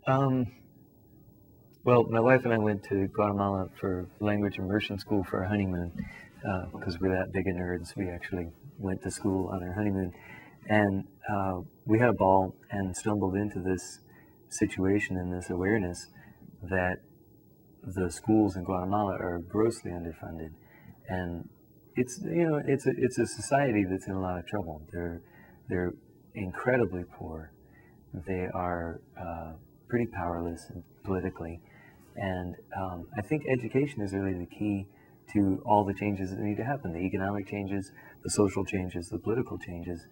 Um, well, my wife and I went to Guatemala for language immersion school for our honeymoon because we're that big of nerds. We actually went to school on our honeymoon. And we had a ball and stumbled into this situation and this awareness that the schools in Guatemala are grossly underfunded. And it's a society that's in a lot of trouble. They're incredibly poor. They are pretty powerless politically, and I think education is really the key to all the changes that need to happen: the economic changes, the social changes, the political changes.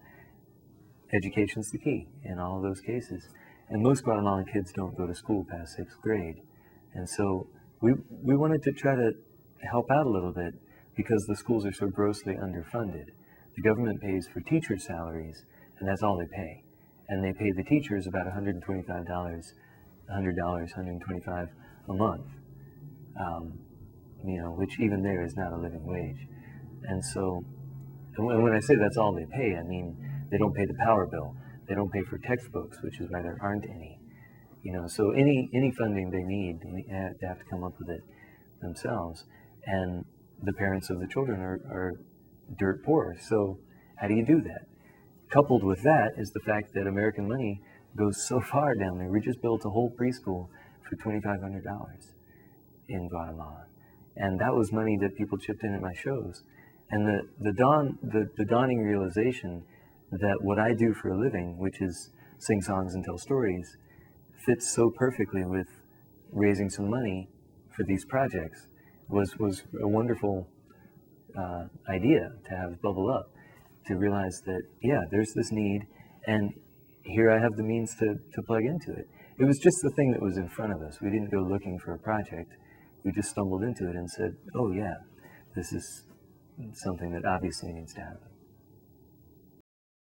Education's the key in all of those cases. And most Guatemalan kids don't go to school past sixth grade, and so we wanted to try to help out a little bit because the schools are so grossly underfunded. The government pays for teacher salaries, and that's all they pay. And they pay the teachers about $125, $100, $125 a month, which even there is not a living wage. And so, and when I say that's all they pay, I mean they don't pay the power bill. They don't pay for textbooks, which is why there aren't any. So any funding they need, they have to come up with it themselves. And the parents of the children are dirt poor. So how do you do that? Coupled with that is the fact that American money goes so far down there. We just built a whole preschool for $2,500 in Guatemala. And that was money that people chipped in at my shows. And the dawning realization that what I do for a living, which is sing songs and tell stories, fits so perfectly with raising some money for these projects was a wonderful idea to have bubble up, to realize that, yeah, there's this need, and here I have the means to plug into it. It was just the thing that was in front of us. We didn't go looking for a project. We just stumbled into it and said, oh yeah, this is something that obviously needs to happen.